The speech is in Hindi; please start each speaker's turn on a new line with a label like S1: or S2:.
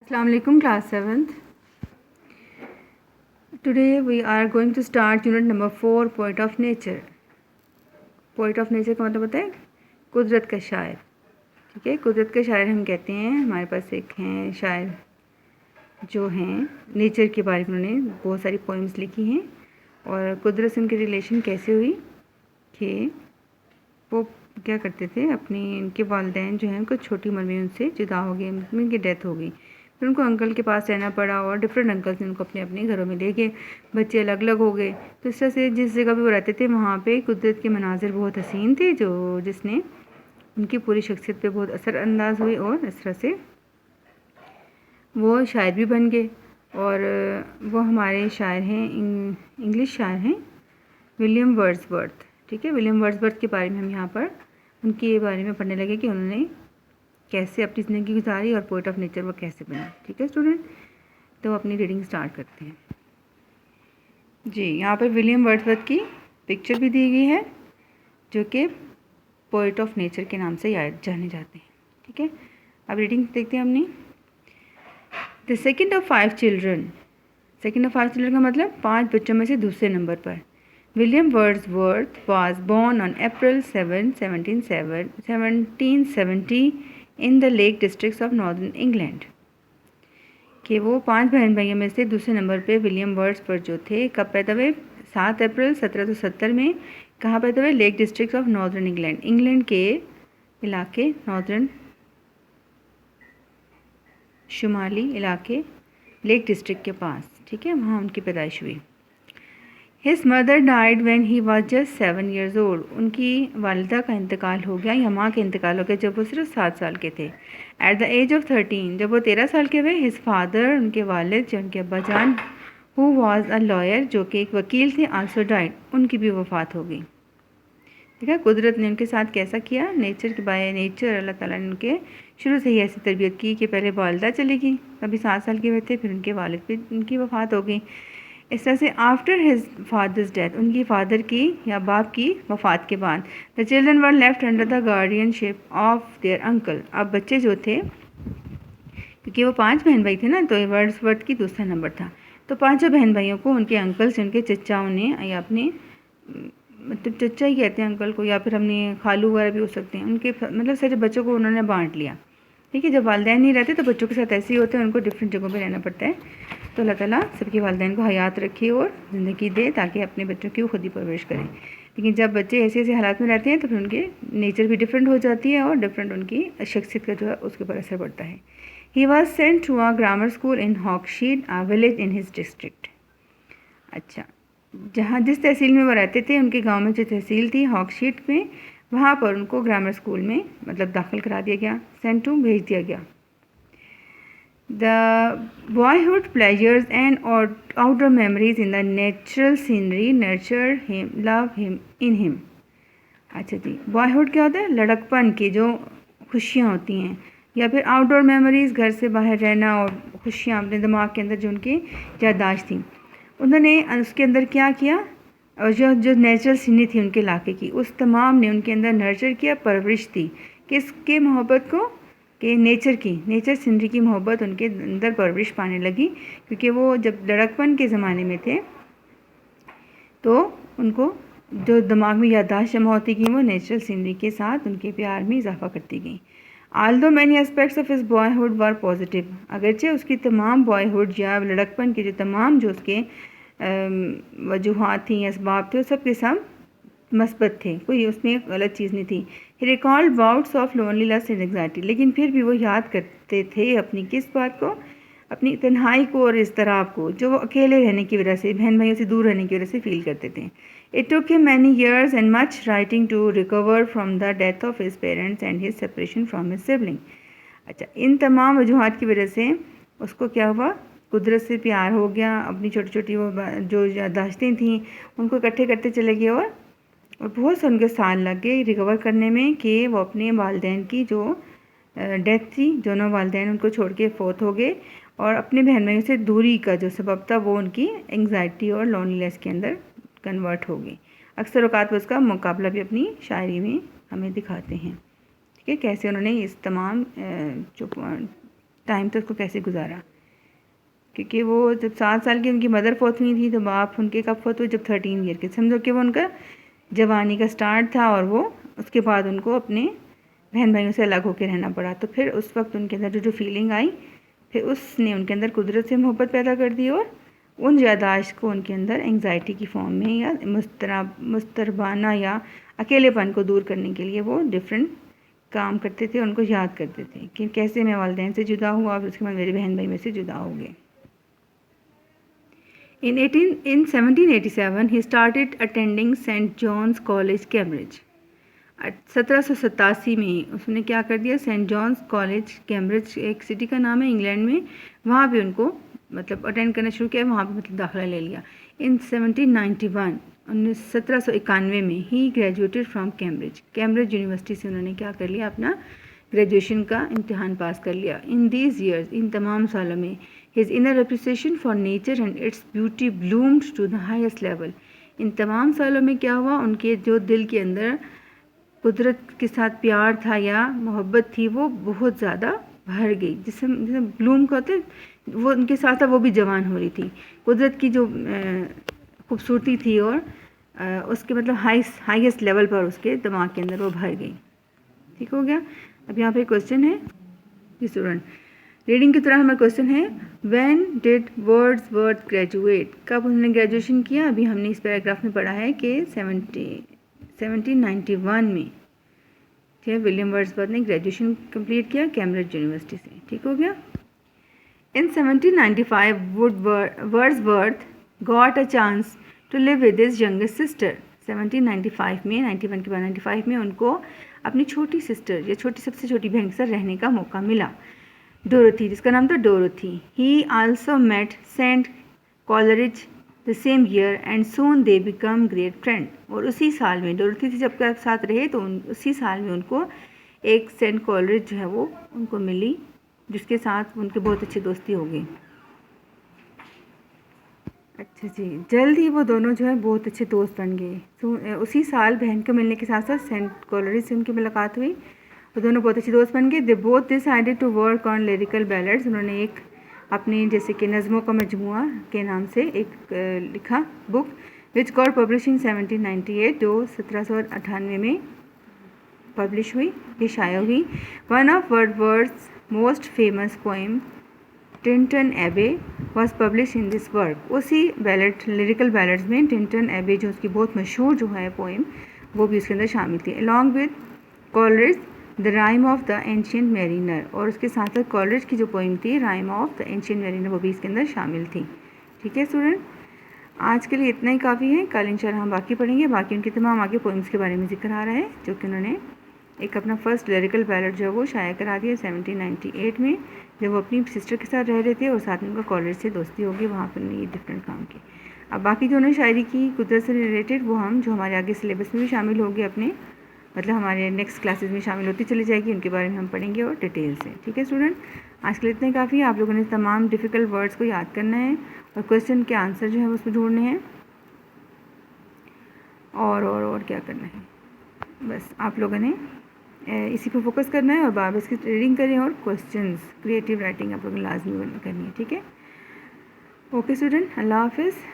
S1: Assalamualaikum class 7th. Today we are going to start unit number 4 Poet of Nature. Poet of Nature का मतलब होता है कुदरत का शायर. ठीक है, कुदरत के शायर हम कहते हैं. हमारे पास एक हैं शायर जो हैं नेचर के बारे में, उन्होंने बहुत सारी पोइम्स लिखी हैं और कुदरत से उनकी रिलेशन कैसे हुई कि वो क्या करते थे, अपनी इनके वालिदैन जो हैं उनको छोटी उम्र में उनसे जुदा हो गए, उनकी डेथ हो गई. फिर उनको अंकल के पास रहना पड़ा और डिफरेंट अंकल्स ने उनको अपने अपने घरों में ले गए. बच्चे अलग अलग हो गए. तो इस तरह से जिस जगह भी वो रहते थे वहाँ पे कुदरत के मनाजिर बहुत हसीन थे जिसने उनकी पूरी शख्सियत पे बहुत असर अंदाज हुई और इस तरह से वो शायर भी बन गए. और वो हमारे शायर हैं, इंग्लिश शायर हैं विलियम वर्ड्सवर्थ. ठीक है, विलियम वर्ड्सवर्थ के बारे में हम यहाँ पर उनके बारे में पढ़ने लगे कि उन्होंने कैसे अपनी ज़िंदगी गुजारी और पोएट ऑफ नेचर वो कैसे बना. ठीक है स्टूडेंट, तो अपनी रीडिंग स्टार्ट करते हैं. जी, यहाँ पर विलियम वर्ड्सवर्थ की पिक्चर भी दी गई है जो कि पोएट ऑफ नेचर के नाम से जाने जाते हैं. ठीक है, अब रीडिंग देखते हैं अपनी. The second of 5 children. Second of 5 children का मतलब 5 बच्चों में से दूसरे नंबर पर. William Wordsworth was born on April 7, 1770 in the lake districts of northern England. कि वो 5 बहन भाइयों में से दूसरे नंबर पे विलियम वर्ड्सवर्थ जो थे कब पैदा हुए, 7 अप्रैल 1770 में. कहाँ पैदा हुए, lake districts of northern England, England के इलाके, नॉर्दर्न शुमाली इलाके, लेक डिस्ट्रिक्ट के पास. ठीक है, वहाँ उनकी पैदाइश हुई. His mother died when he was just 7 years old. उनकी वालिदा का इंतकाल हो गया या माँ का इंतकाल हो गया जब वो सिर्फ 7 साल के थे. At the age of 13, जब वो 13 साल के हुए, his father, उनके वालिद जो उनके अब्बा जान, who was a lawyer, जो कि एक वकील थे, also died. उनकी भी वफ़ात हो गई. ठीक है, कुदरत ने उनके साथ कैसा किया, नेचर के बाय नेचर अल्लाह ताला ने उनके शुरू से ही ऐसी तरबियत की कि पहले वालिदा चली गई, तभी 7 साल के हुए थे, फिर उनके वालिद भी उनकी वफ़ात हो गई. इस तरह से आफ्टर हिज फादर्स डेथ, उनकी फादर की या बाप की वफ़ात के बाद, the children were left under the guardianship of their uncle. अब बच्चे जो थे, क्योंकि वो 5 बहन भाई थे ना, तो वर्ड्सवर्थ की दूसरा नंबर था, तो 5 बहन भाइयों को उनके अंकल से, उनके चचाओं ने, या अपने मतलब चचा ही कहते हैं अंकल को, या फिर हमने खालू वगैरह भी हो सकते हैं, उनके मतलब सारे बच्चों को उन्होंने बांट लिया. ठीक है, जब वालिदैन नहीं रहते तो बच्चों के साथ ऐसे ही होते हैं, उनको डिफरेंट जगहों पे रहना पड़ता है. तो अल्लाह ताला सबके वालिदैन को हयात रखे और ज़िंदगी दे ताकि अपने बच्चों की वो खुद ही परवरिश करें. लेकिन जब बच्चे ऐसे ऐसे हालात में रहते हैं तो फिर उनके नेचर भी डिफरेंट हो जाती है और डिफरेंट उनकी शख्सियत का जो है उसके ऊपर असर पड़ता है. He was sent to a grammar school in Hawkshead, a village in his district. अच्छा, जहाँ जिस तहसील में वो रहते थे, उनके गाँव में जो तहसील थी हॉकशीट में, वहाँ पर उनको ग्रामर स्कूल में मतलब दाखिल करा दिया गया, सेंट टू भेज दिया गया. The boyhood pleasures and outdoor memories in the natural scenery nurture him, love him in him. अच्छा जी, बॉयहुड क्या होता है, लड़कपन की जो खुशियाँ होती हैं, या फिर आउटडोर मेमोरीज़, घर से बाहर रहना और खुशियाँ अपने दिमाग के अंदर जो उनकी याददाश्त थी, उन्होंने उसके अंदर क्या किया, और जो जो नेचुरल सीनरी थी उनके इलाके की, उस तमाम ने उनके अंदर नर्चर किया, परवरिश थी. किसके मोहब्बत को, कि नेचर सीनरी की मोहब्बत उनके अंदर परवरिश पाने लगी. क्योंकि वो जब लड़कपन के ज़माने में थे तो उनको जो दिमाग में याददाश्त जमा होती गई वो नेचुरल सीनरी के साथ उनके प्यार में इजाफा करती गई. Aldous many aspects of his boyhood were positive. अगरचे उसकी तमाम बॉयहुड या लड़कपन के जो तमाम जो उसके वजूहात थी, असबाब थे, वो सब के सब मस्बत थे, कोई उसमें गलत चीज़ नहीं थी. ही recalled bouts of loneliness and anxiety. लेकिन फिर भी वो याद करते थे अपनी किस बात को, अपनी तन्हाई को और इज़्तिराब को, जो वो अकेले रहने की वजह से, बहन भाइयों से दूर रहने की वजह से फील करते थे. It took him many years and much writing to recover from the death of his parents and his separation from his sibling. अच्छा, इन तमाम वजूहात की वजह से उसको क्या हुआ, कुदरत से प्यार हो गया, अपनी छोटी छोटी वो जो याददाश्तें थीं उनको इकट्ठे करते चले गए और बहुत से उनके साल लग गए रिकवर करने में कि वो अपने वालिदैन की जो डेथ थी, दोनों वालिदैन उनको छोड़ के फोत हो गए, और अपने बहन भाइयों से दूरी का जो सबब था वो उनकी एंग्जाइटी और लोनलीनेस के अंदर कन्वर्ट हो गई. अक्सर औकात वो उसका मुकाबला भी अपनी शायरी में हमें दिखाते हैं. ठीक है, कैसे उन्होंने इस तमाम जो टाइम तो उसको कैसे गुजारा, क्योंकि वो जब 7 साल की उनकी मदर फौत हुई थी तो बाप उनके कब फौत हुए, जब 13 ईयर के, समझो कि वो उनका जवानी का स्टार्ट था और वो उसके बाद उनको अपने बहन भाइयों से अलग होकर रहना पड़ा। तो फिर उस वक्त उनके अंदर जो फीलिंग आई, फिर उसने उनके अंदर कुदरत से मोहब्बत पैदा कर दी और उन यादाश्त को उनके अंदर एंग्जाइटी की फॉर्म में या मुस्तरबाना या अकेलेपन को दूर करने के लिए वो डिफरेंट काम करते थे, उनको याद करते थे कि कैसे मैं वालिदैन से जुदा हुआ और उसके बाद मेरे बहन भाई में से जुदा हो गए। In 1787 he started attending St. John's College, Cambridge. 1787 में उसने क्या कर दिया, सेंट जॉन्स कॉलेज कैम्ब्रिज एक सिटी का नाम है इंग्लैंड में, वहाँ पे उनको मतलब अटेंड करना शुरू किया, वहाँ पे मतलब दाखिला ले लिया। इन 1791 में he graduated from Cambridge, Cambridge university से उन्होंने क्या कर लिया, अपना ग्रेजुएशन का इम्तिहान पास कर लिया। इन दीज ईयर्स, इन तमाम सालों में, his inner appreciation for nature and its beauty bloomed to the highest level. इन तमाम सालों में क्या हुआ, उनके जो दिल के अंदर कुदरत के साथ प्यार था या मोहब्बत थी वो बहुत ज़्यादा भर गई, जिसे ब्लूम कहते, वो उनके साथ था, वो भी जवान हो रही थी। कुदरत की जो खूबसूरती थी और उसके मतलब हाईएस्ट लेवल पर उसके दिमाग के अंदर वो भर गई। ठीक हो गया। अब यहाँ पे क्वेश्चन है स्टूडेंट, रीडिंग की तरह हमारा क्वेश्चन है, व्हेन डिड वर्ड्सवर्थ ग्रेजुएट, कब उन्होंने ग्रेजुएशन किया। अभी हमने इस पैराग्राफ में पढ़ा है कि 1791 में, ठीक है, विलियम वर्ड्सवर्थ ने ग्रेजुएशन कंप्लीट किया कैम्ब्रिज यूनिवर्सिटी से। ठीक हो गया। In 1795 Wordsworth got a chance to live with his youngest sister. 1795 में, 91 के बाद 95 में उनको अपनी छोटी सिस्टर या सबसे छोटी बहन के साथ रहने का मौका मिला, डोरोथी, जिसका नाम था Dorothy. He also met saint Coleridge the same year and soon they become great friend. और उसी साल में डोरोथी से जब साथ रहे तो उसी साल में उनको एक सेंट कॉलरिज जो है वो उनको मिली, जिसके साथ उनके बहुत अच्छी दोस्ती हो गई। अच्छा जी, जल्द ही वो दोनों जो है बहुत अच्छे दोस्त बन गए। तो उसी साल बहन को मिलने के साथ साथ सेंट कॉलरिज से उनकी मुलाकात हुई, वो दोनों बहुत अच्छे दोस्त बन गए। They both decided to work on lyrical ballads. उन्होंने एक अपनी जैसे कि नज़मों का मजमुआ के नाम से एक लिखा बुक, विच गॉट पब्लिशिंग 1798, जो 1798 में पब्लिश हुई, ये शाया हुई। One of Wordsworth's most famous poem Tintern Abbey was publish in this work. उसी बैलेड, लिरिकल बैलेड्स में टिंटन एबे जो उसकी बहुत मशहूर जो है पोएम, वो भी उसके अंदर शामिल थी। Along with Coleridge the rhyme of the ancient mariner, और उसके साथ साथ कॉलरिज की जो पोइम थी rhyme of the ancient mariner, वो भी इसके अंदर शामिल थी। ठीक है स्टूडेंट, आज के लिए इतना ही काफ़ी है। कल इंशाल्लाह हम बाकी पढ़ेंगे, बाकी उनकी तमाम आगे पोइम्स के बारे में जिक्र आ रहा है, जो कि उन्होंने एक अपना फर्स्ट लिरिकल बैलेड जो है वो शाया करा दिया 1798 में, जब वो अपनी सिस्टर के साथ रह रहे थे और साथ में उनका कॉलेज से दोस्ती होगी, वहाँ पर उन्होंने ये डिफरेंट काम किए। अब बाकी जो उन्होंने शायरी की कुदरत से रिलेटेड, वो हम जो हमारे आगे सिलेबस में भी शामिल होगी, अपने मतलब हमारे नेक्स्ट क्लासेस में शामिल होती चली जाएगी, उनके बारे में हम पढ़ेंगे और डिटेल से। ठीक है स्टूडेंट, आज के लिए इतने काफ़ी है। आप लोगों ने तमाम डिफ़िकल्ट वर्ड्स को याद करना है और क्वेश्चन के आंसर जो है उसमें ढूंढने हैं, और क्या करना है, बस आप लोगों ने इसी पर फोकस करना है और बार बार इसकी रीडिंग करें और क्वेश्चंस, क्रिएटिव राइटिंग आप लोगों ने लाजमी करनी है। ठीक है, ओके स्टूडेंट, अल्लाह हाफिज़।